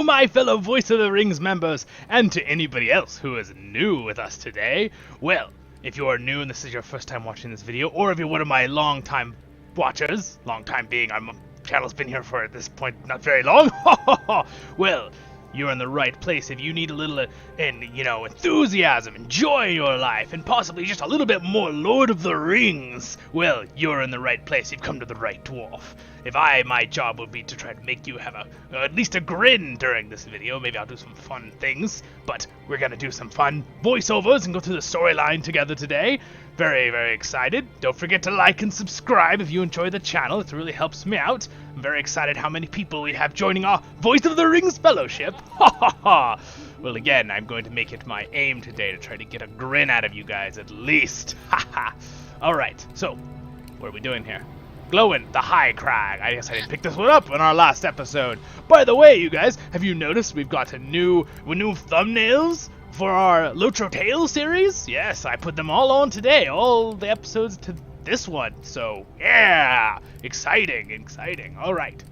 Hello, my fellow Voice of the Rings members, and to anybody else who is new with us today. Well, if you are new and this is your first time watching this video, or if you're one of my long-time watchers, long time being our channel's been here for at this point not very long, well, you're in the right place if you need a little, enthusiasm and joy in your life, and possibly just a little bit more Lord of the Rings. Well, you're in the right place. You've come to the right dwarf. My job would be to try to make you have at least a grin during this video. Maybe I'll do some fun things, but we're gonna do some fun voiceovers and go through the storyline together today. Very, very excited. Don't forget to like and subscribe if you enjoy the channel. It really helps me out. I'm very excited how many people we have joining our Voice of the Rings Fellowship. Ha ha ha! Well, again, I'm going to make it my aim today to try to get a grin out of you guys at least. Ha ha! Alright, so, what are we doing here? Glowing, the High Crag. I guess I didn't pick this one up in our last episode. By the way, you guys, have you noticed we've got new thumbnails for our LOTRO Tales series? Yes, I put them all on today, all the episodes to this one. So, yeah, exciting. All right.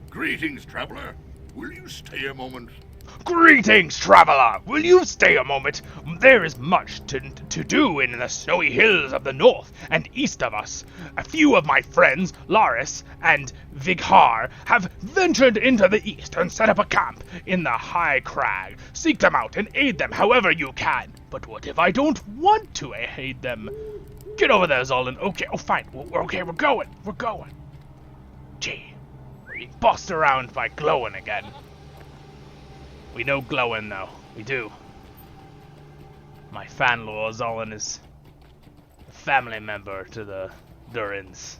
Greetings, traveler. Will you stay a moment? Greetings, traveler! Will you stay a moment? There is much to do in the snowy hills of the north and east of us. A few of my friends, Laris and Vighar, have ventured into the east and set up a camp in the High Crag. Seek them out and aid them however you can. But what if I don't want to aid them? Get over there, Zolan. Okay, fine. We're going. Gee, we're being bossed around by Glowing again. We know Glowing, though. We do. My fan-lore, Zolan, is a family member to the Durins.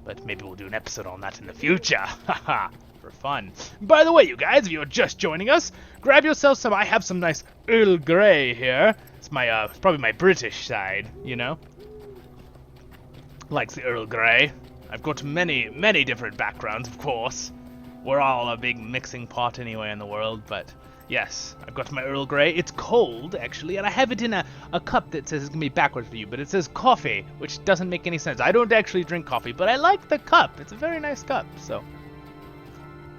But maybe we'll do an episode on that in the future. Haha, for fun. By the way, you guys, if you're just joining us, grab yourself some. I have some nice Earl Grey here. It's my, it's probably my British side, you know? Likes the Earl Grey. I've got many different backgrounds, of course. We're all a big mixing pot anyway in the world, but yes, I've got my Earl Grey. It's cold, actually, and I have it in a cup that says it's going to be backwards for you, but it says coffee, which doesn't make any sense. I don't actually drink coffee, but I like the cup. It's a very nice cup, so.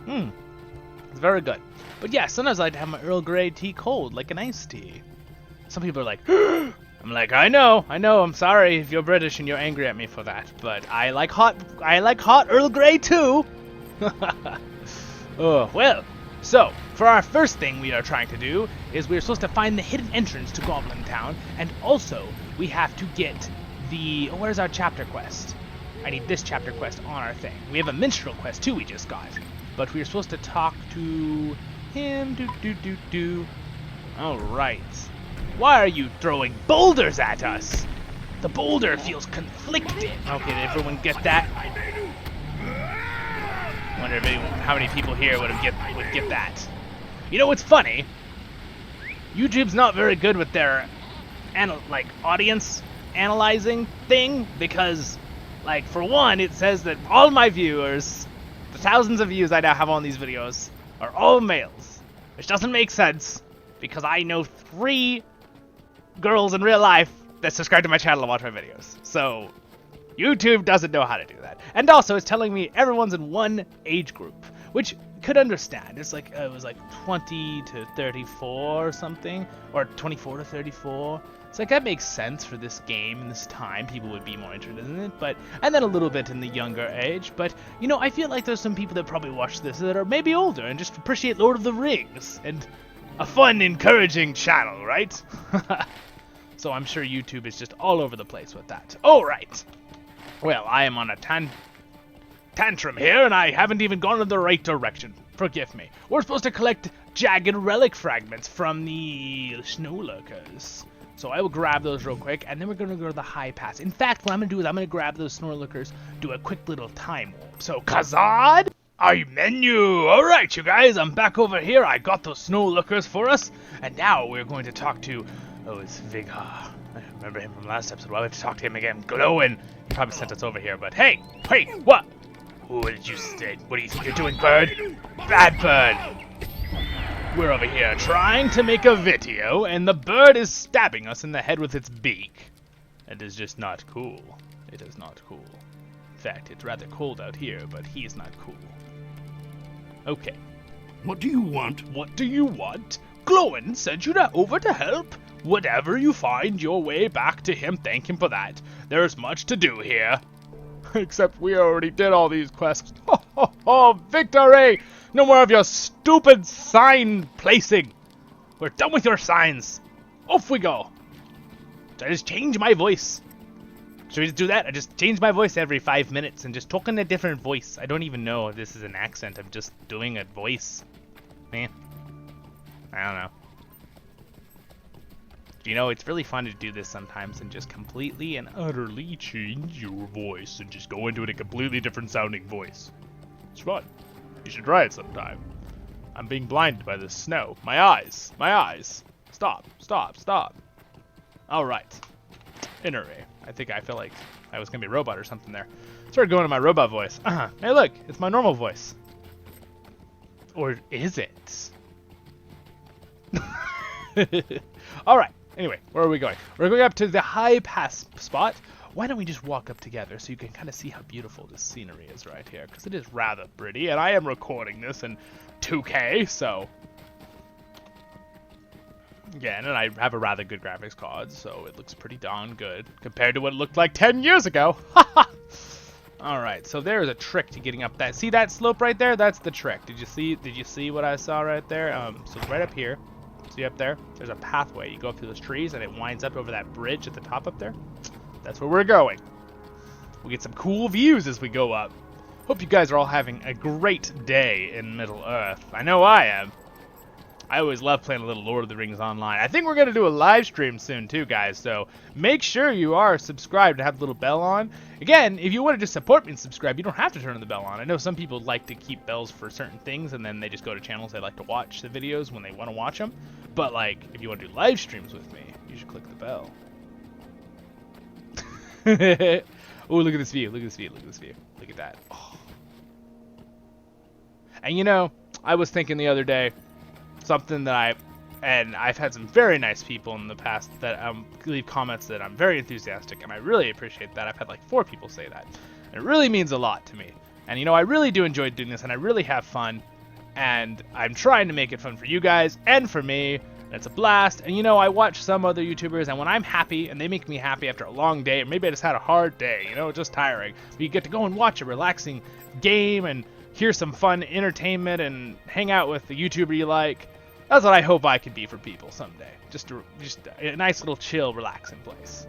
It's very good. But yeah, sometimes I like to have my Earl Grey tea cold, like an iced tea. Some people are like, I'm like, I know, I'm sorry if you're British and you're angry at me for that, but I like hot Earl Grey too. Oh, well, so, for our first thing we are trying to do is we're supposed to find the hidden entrance to Goblin Town, and also we have to get where's our chapter quest? I need this chapter quest on our thing. We have a minstrel quest too we just got, but we're supposed to talk to him, Alright. Why are you throwing boulders at us? The boulder feels conflicted. Okay, did everyone get that? I wonder how many people here would get that. You know what's funny? YouTube's not very good with their audience analyzing thing, because for one, it says that all my viewers, the thousands of views I now have on these videos, are all males, which doesn't make sense because I know 3 girls in real life that subscribe to my channel and watch my videos. So YouTube doesn't know how to do that. And also, it's telling me everyone's in one age group, which could understand. It's like, it was 20 to 34 or something, or 24 to 34. It's like, that makes sense for this game and this time. People would be more interested in it, and then a little bit in the younger age. But, I feel like there's some people that probably watch this that are maybe older and just appreciate Lord of the Rings and a fun, encouraging channel, right? So I'm sure YouTube is just all over the place with that. All right. Well, I am on a tantrum here, and I haven't even gone in the right direction. Forgive me. We're supposed to collect jagged relic fragments from the snow lurkers. So I will grab those real quick, and then we're going to go to the high pass. In fact, what I'm going to do is I'm going to grab those snow lurkers, do a quick little time warp. So, Kazad, I menu. All right, you guys, I'm back over here. I got those snow lurkers for us, and now we're going to talk to, it's Vighar. I remember him from last episode. Why we have to talk to him again? Glowing. He probably sent us over here, but hey, what? What did you say? What do you think you're doing, bird? Bad bird. We're over here trying to make a video, and the bird is stabbing us in the head with its beak. It is just not cool. It is not cool. In fact, it's rather cold out here, but he's not cool. Okay. What do you want? What do you want? Glowin sent you over to help. Whatever you find your way back to him, thank him for that. There's much to do here. Except we already did all these quests. Oh, victory! No more of your stupid sign placing. We're done with your signs. Off we go. So I just change my voice. Should we just do that? I just change my voice every 5 minutes and just talk in a different voice. I don't even know if this is an accent. I'm just doing a voice. Man, I don't know. You know, it's really fun to do this sometimes and just completely and utterly change your voice and just go into a completely different sounding voice. It's fun. You should try it sometime. I'm being blinded by the snow. My eyes. My eyes. Stop. Stop. Stop. Alright. Anyway, I feel like I was going to be a robot or something there. Started going to my robot voice. Hey look, it's my normal voice. Or is it? Alright. Anyway, where are we going? We're going up to the high pass spot. Why don't we just walk up together so you can kind of see how beautiful this scenery is right here? Because it is rather pretty, and I am recording this in 2K, so... Again, and I have a rather good graphics card, so it looks pretty darn good compared to what it looked like 10 years ago. Alright, so there's a trick to getting up that. See that slope right there? That's the trick. Did you see what I saw right there? So right up here. See up there? There's a pathway. You go up through those trees and it winds up over that bridge at the top up there. That's where we're going. We get some cool views as we go up. Hope you guys are all having a great day in Middle Earth. I know I am. I always love playing a little Lord of the Rings online. I think we're going to do a live stream soon too, guys. So make sure you are subscribed and have the little bell on. Again, if you want to just support me and subscribe, you don't have to turn the bell on. I know some people like to keep bells for certain things, and then they just go to channels they like to watch the videos when they want to watch them. But like, if you want to do live streams with me, you should click the bell. Oh, look at this view. Look at this view. Look at this view. Look at that. Oh. And you know, I was thinking the other day, something that I've had some very nice people in the past that leave comments that I'm very enthusiastic, and I really appreciate that. I've had like 4 people say that. And it really means a lot to me. And you know, I really do enjoy doing this, and I really have fun. And I'm trying to make it fun for you guys and for me. And it's a blast. And you know, I watch some other YouTubers, and when I'm happy and they make me happy after a long day, or maybe I just had a hard day, you know, just tiring, but you get to go and watch a relaxing game and hear some fun entertainment and hang out with the YouTuber you like. That's what I hope I could be for people someday. Just a nice little chill, relaxing place.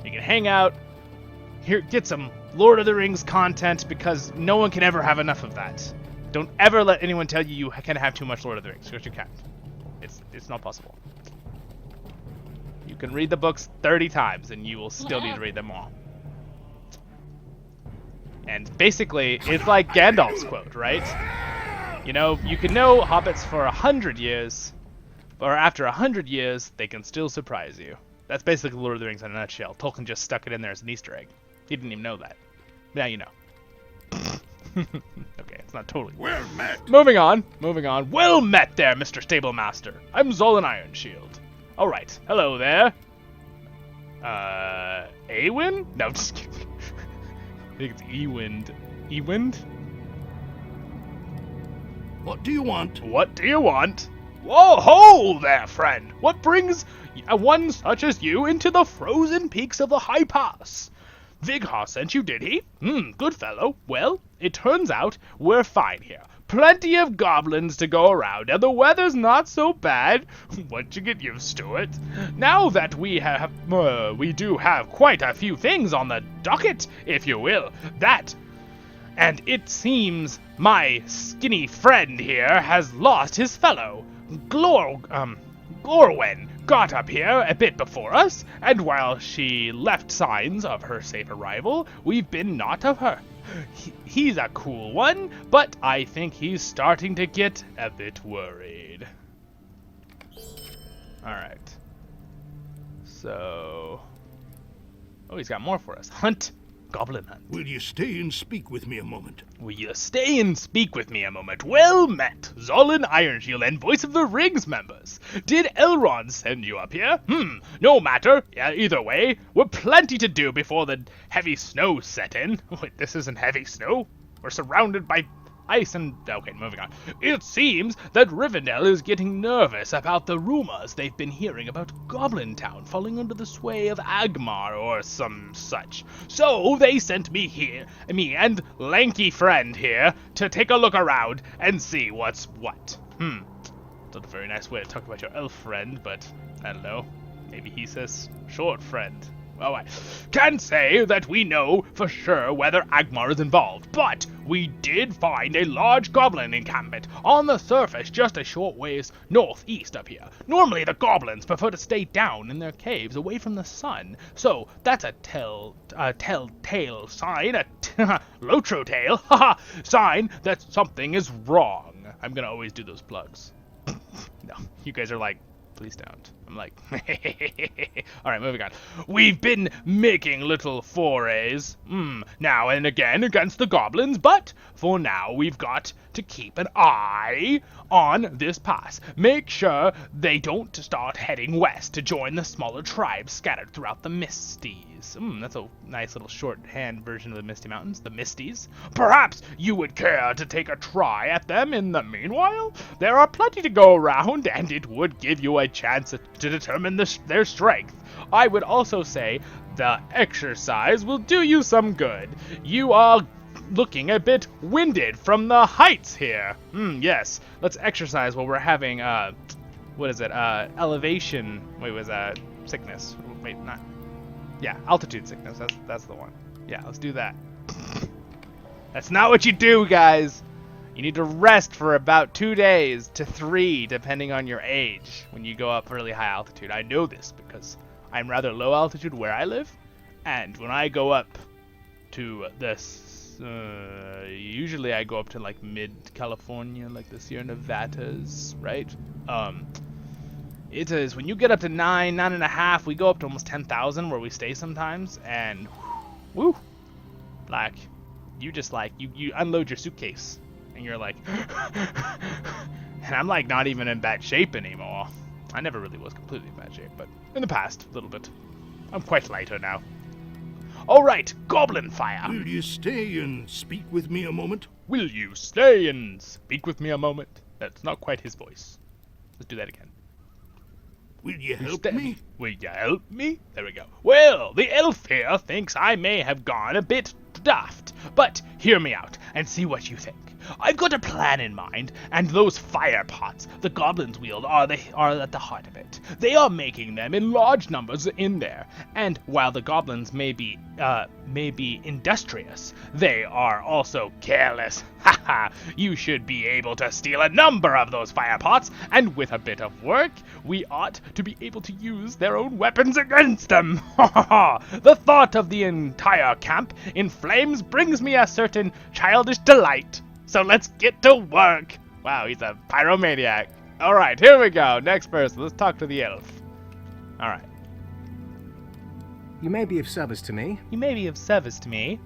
You can hang out, get some Lord of the Rings content, because no one can ever have enough of that. Don't ever let anyone tell you you can have too much Lord of the Rings, because you can't. It's not possible. You can read the books 30 times, and you will still need to read them all. And basically, it's like Gandalf's quote, right? You know, you can know hobbits for 100 years, or after 100 years, they can still surprise you. That's basically Lord of the Rings in a nutshell. Tolkien just stuck it in there as an Easter egg. He didn't even know that. Now you know. Okay, it's not totally. Well met. Moving on. Well met there, Mr. Stablemaster. I'm Zolan Ironshield. Alright, hello there. Awind? No, just kidding. I think it's Ewind. Ewind? What do you want? What do you want? Whoa, ho there, friend. What brings one such as you into the frozen peaks of the High Pass? Vighar sent you, did he? Good fellow. Well, it turns out we're fine here. Plenty of goblins to go around, and the weather's not so bad once you get used to it. Now that we do have quite a few things on the docket, if you will, and it seems my skinny friend here has lost his fellow. Glorwen got up here a bit before us, and while she left signs of her safe arrival, we've been naught of her. He's a cool one, but I think he's starting to get a bit worried. Alright. So... oh, he's got more for us. Hunt. Goblin hunt. Will you stay and speak with me a moment? Will you stay and speak with me a moment? Well met, Zolan Ironshield and Voice of the Rings members. Did Elrond send you up here? No matter. Yeah, either way, we're plenty to do before the heavy snow set in. Wait, this isn't heavy snow? We're surrounded by ice and... Okay, moving on. It seems that Rivendell is getting nervous about the rumors they've been hearing about Goblin Town falling under the sway of Agmar or some such. So they sent me and lanky friend here, to take a look around and see what's what. It's not a very nice way to talk about your elf friend, but I don't know. Maybe he says short friend. Well, I can't say that we know for sure whether Agmar is involved, but we did find a large goblin encampment on the surface just a short ways northeast of here. Normally the goblins prefer to stay down in their caves away from the sun, so that's a telltale sign, LOTRO tale, sign that something is wrong. I'm gonna always do those plugs. No, you guys are like, please don't. I'm like, alright, moving on. We've been making little forays, now and again against the goblins, but for now we've got to keep an eye on this pass. Make sure they don't start heading west to join the smaller tribes scattered throughout the Misties. That's a nice little shorthand version of the Misty Mountains, the Misties. Perhaps you would care to take a try at them in the meanwhile? There are plenty to go around, and it would give you a chance to determine their strength. I would also say the exercise will do you some good. You are looking a bit winded from the heights here. Yes, let's exercise while we're having, what is it, elevation, wait, was that sickness? Wait, not, yeah, altitude sickness, that's the one. Yeah, let's do that. That's not what you do, guys. You need to rest for about 2 days to 3, depending on your age, when you go up really high altitude. I know this because I'm rather low altitude where I live, and when I go up to this, usually I go up to like mid-California, like the Sierra Nevadas, right? It is, when you get up to 9.5, we go up to almost 10,000 where we stay sometimes, and woo, like, you just like, you unload your suitcase. And you're like, and I'm like not even in bad shape anymore. I never really was completely in bad shape, but in the past, a little bit. I'm quite lighter now. Alright, goblin fire. Will you stay and speak with me a moment? Will you stay and speak with me a moment? That's not quite his voice. Let's do that again. Will you help me? Will you help me? There we go. Well, the elf here thinks I may have gone a bit daft, but hear me out and see what you think. I've got a plan in mind, and those fire pots the goblins wield are at the heart of it. They are making them in large numbers in there, and while the goblins may be industrious, they are also careless. Haha! You should be able to steal a number of those fire pots, and with a bit of work, we ought to be able to use their own weapons against them. Ha! The thought of the entire camp in flames brings me a certain childish delight. So let's get to work. Wow, he's a pyromaniac. Alright, here we go. Next person. Let's talk to the elf. Alright. You may be of service to me. You may be of service to me.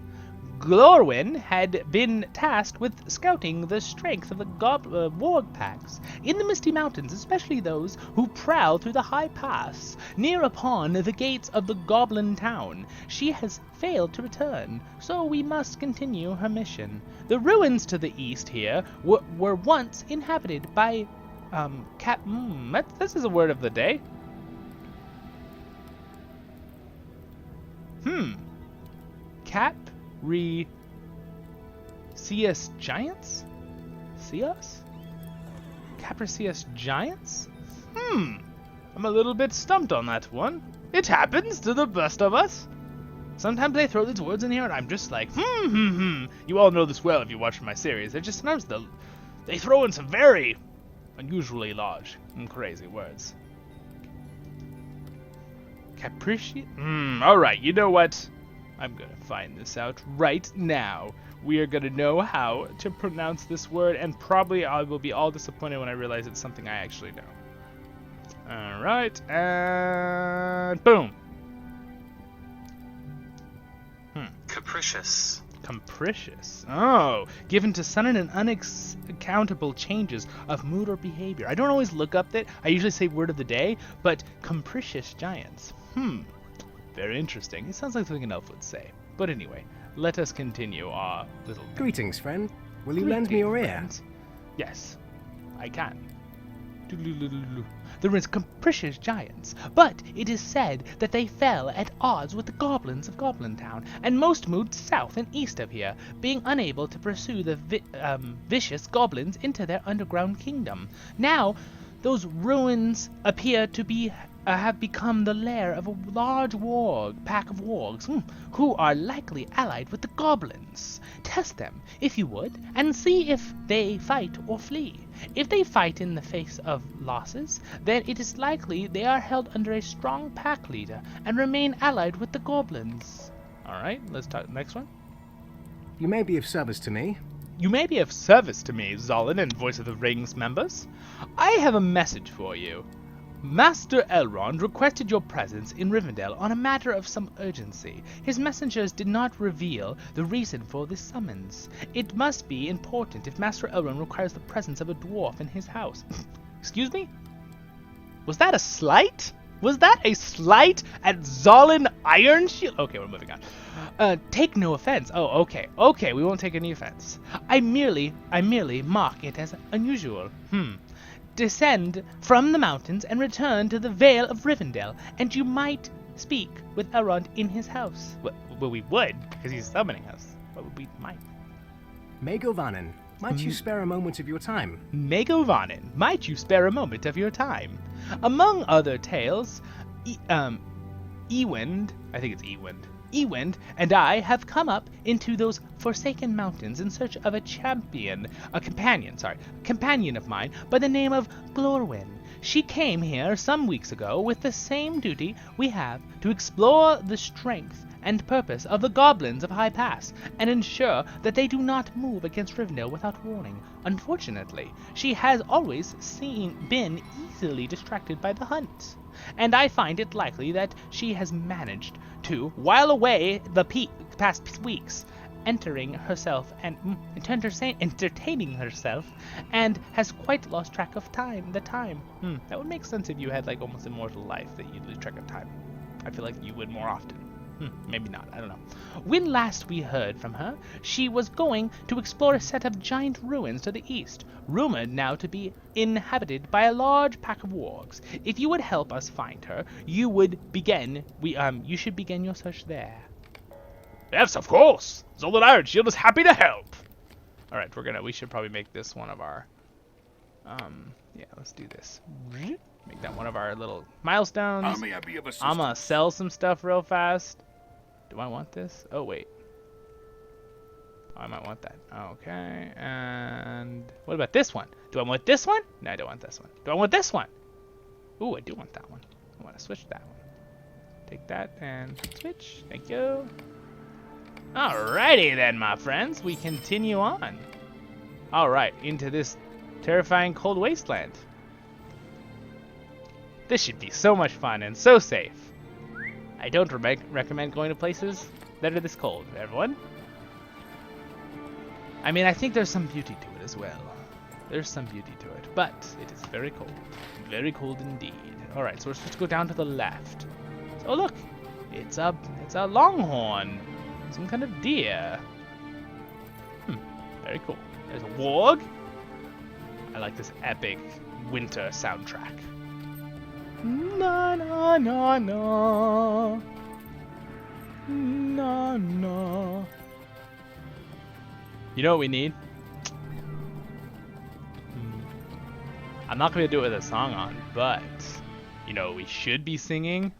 Glorwyn had been tasked with scouting the strength of the warg packs in the Misty Mountains, especially those who prowl through the high pass near upon the gates of the Goblin Town. She has failed to return, so we must continue her mission. The ruins to the east here were once inhabited by this is a word of the day. Capricious giants? Capricious giants? I'm a little bit stumped on that one. It happens to the best of us. Sometimes they throw these words in here and I'm just like, You all know this well if you watch my series. They're just sometimes they throw in some very unusually large and crazy words. Capricious? Alright, you know what? I'm gonna find this out right now. We are gonna know how to pronounce this word, and probably I will be all disappointed when I realize it's something I actually know. Alright, and boom. Capricious. Capricious. Oh, given to sudden and unaccountable changes of mood or behavior. I don't always look up that. I usually say word of the day, but capricious giants. Very interesting. It sounds like something an elf would say. But anyway, let us continue our little... Greetings, friend. Will you lend me your ear? Friends. Yes, I can. There is capricious giants, but it is said that they fell at odds with the goblins of Goblin Town, and most moved south and east of here, being unable to pursue the vicious goblins into their underground kingdom. Now, those ruins appear to be have become the lair of a large pack of wargs, who are likely allied with the goblins. Test them, if you would, and see if they fight or flee. If they fight in the face of losses, then it is likely they are held under a strong pack leader and remain allied with the goblins. Alright, let's talk next one. You may be of service to me. You may be of service to me, Zolin and Voice of the Rings members. I have a message for you. Master Elrond requested your presence in Rivendell on a matter of some urgency. His messengers did not reveal the reason for this summons. It must be important if Master Elrond requires the presence of a dwarf in his house. Excuse me? Was that a slight? Was that a slight at Zolin Ironshield? Okay, we're moving on. Take no offense. Oh, okay. Okay, we won't take any offense. I merely mark it as unusual. Descend from the mountains and return to the Vale of Rivendell, and you might speak with Elrond in his house. Well, we would, because he's summoning us. But we might. Megovanen, might you spare a moment of your time? Megovanen, might you spare a moment of your time? Among other tales, Ewind, I think it's Ewind, and I have come up into those forsaken mountains in search of a companion of mine by the name of Glorwyn. She came here some weeks ago with the same duty we have to explore the strength and purpose of the goblins of High Pass and ensure that they do not move against Rivendell without warning. Unfortunately, she has always been easily distracted by the hunt, and I find it likely that she has managed to while away the past weeks, entertaining herself and has quite lost track of time. That would make sense if you had like almost immortal life, that you'd lose track of time. I feel like you would more often. Maybe not, I don't know. When last we heard from her, she was going to explore a set of giant ruins to the east, rumored now to be inhabited by a large pack of wargs. If you would help us find her, you should begin your search there. Yes, of course. Zolin Ironshield is happy to help. All right, we should probably make this one of our yeah, let's do this. Make that one of our little milestones. How may I be of assistance? I'm gonna sell some stuff real fast. Do I want this? Oh, wait. Oh, I might want that. Okay, and what about this one? Do I want this one? No, I don't want this one. Do I want this one? Ooh, I do want that one. I want to switch that one. Take that and switch. Thank you. Alrighty then, my friends. We continue on. Alright, into this terrifying cold wasteland. This should be so much fun and so safe. I don't recommend going to places that are this cold, everyone. I mean, I think there's some beauty to it as well. There's some beauty to it, but it is very cold. Very cold indeed. Alright, so we're supposed to go down to the left. Oh look, it's a longhorn. Some kind of deer. Very cool. There's a warg. I like this epic winter soundtrack. Na na na na. Na na. You know what we need? I'm not going to do it with a song on, but you know, we should be singing.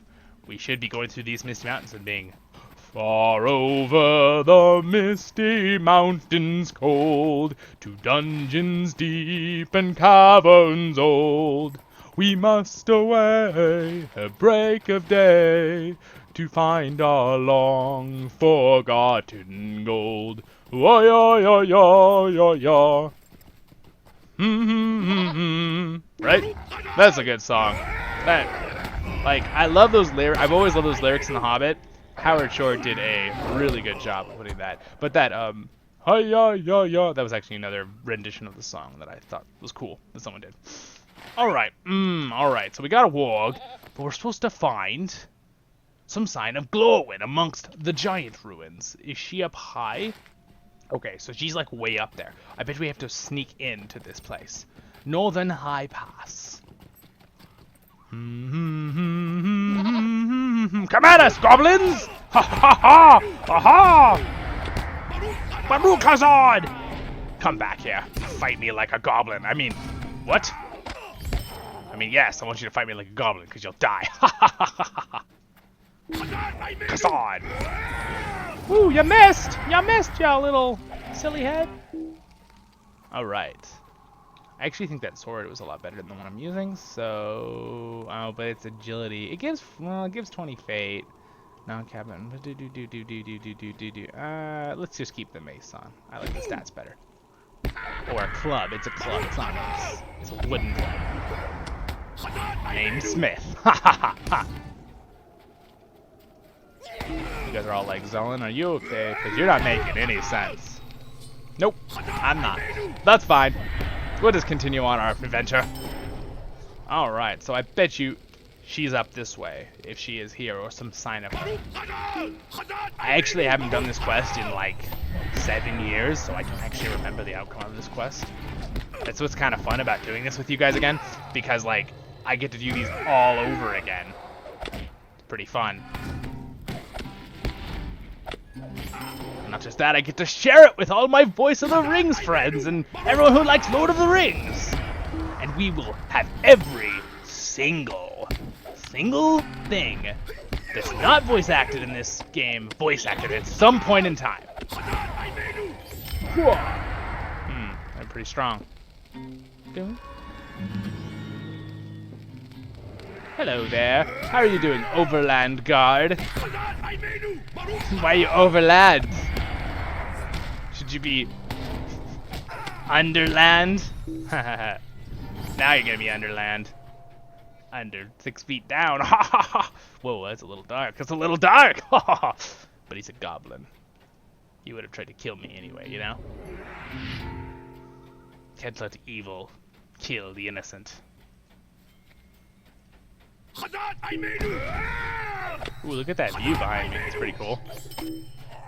We should be going through these misty mountains and being far over the misty mountains cold, to dungeons deep and caverns old. We must away at break of day to find our long forgotten gold. Oh yeah yeah yeah yeah yeah. Right? That's a good song. I love those lyrics. I've always loved those lyrics in The Hobbit. Howard Shore did a really good job of putting that. But that hi ya ya ya, that was actually another rendition of the song that I thought was cool that someone did. Alright, alright, so we got a warg, but we're supposed to find some sign of Glorwyn amongst the giant ruins. Is she up high? Okay, so she's like way up there. I bet we have to sneak into this place. Northern High Pass. Come at us, goblins! Ha ha ha! Aha! Baruchazard! Come back here. Fight me like a goblin. I mean, what? I mean, yes, I want you to fight me like a goblin, because you'll die. Ha ha ha ha ha! Kazard! Woo, you missed! You missed, you little silly head. Alright. I actually think that sword was a lot better than the one I'm using, so... Oh, but it's agility. It gives, well, it gives 20 fate. Non-cabin. Let's just keep the mace on. I like the stats better. Or a club. It's a club. It's not a mace. It's a wooden club. Named Smith. Ha ha ha ha! You guys are all like, Zelen, are you okay? Because you're not making any sense. Nope, I'm not. That's fine. We'll just continue on our adventure. Alright, so I bet you she's up this way, if she is here, or some sign of her. I actually haven't done this quest in like 7 years, so I don't actually remember the outcome of this quest. That's what's kind of fun about doing this with you guys again, because like, I get to do these all over again. It's pretty fun. Not just that, I get to share it with all my Voice of the Rings friends and everyone who likes Lord of the Rings. And we will have every single thing that's not voice acted in this game voice acted at some point in time. I'm pretty strong. Hello there. How are you doing, Overland Guard? Why are you Overland? Should you be Underland? Now you're gonna be Underland. Under 6 feet down. Whoa, that's a little dark. That's a little dark. But he's a goblin. He would have tried to kill me anyway, you know? Can't let evil kill the innocent. Ooh, look at that view behind me. It's pretty cool.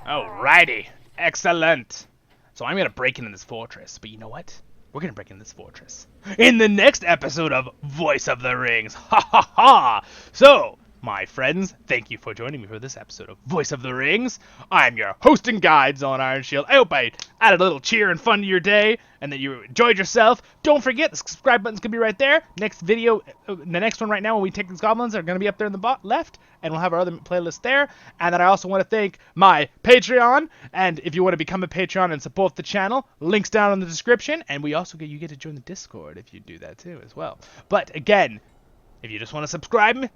Alrighty. Excellent. So I'm going to break into this fortress. But you know what? We're going to break into this fortress in the next episode of Voice of the Rings. Ha ha ha. So, my friends, thank you for joining me for this episode of Voice of the Rings. I'm your host and guide, Zelen Ironshield. I hope I added a little cheer and fun to your day and that you enjoyed yourself. Don't forget, the subscribe button's going to be right there. Next video, the next one right now when we take these goblins are going to be up there in the left, and we'll have our other playlist there. And then I also want to thank my Patreon, and if you want to become a Patreon and support the channel, links down in the description, and we also you get to join the Discord if you do that too as well. But again, if you just want to subscribe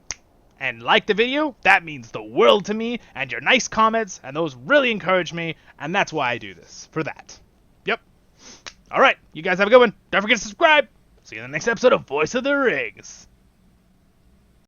and like the video, that means the world to me, and your nice comments, and those really encourage me, and that's why I do this, for that. Yep. Alright, you guys have a good one. Don't forget to subscribe. See you in the next episode of Voice of the Rings.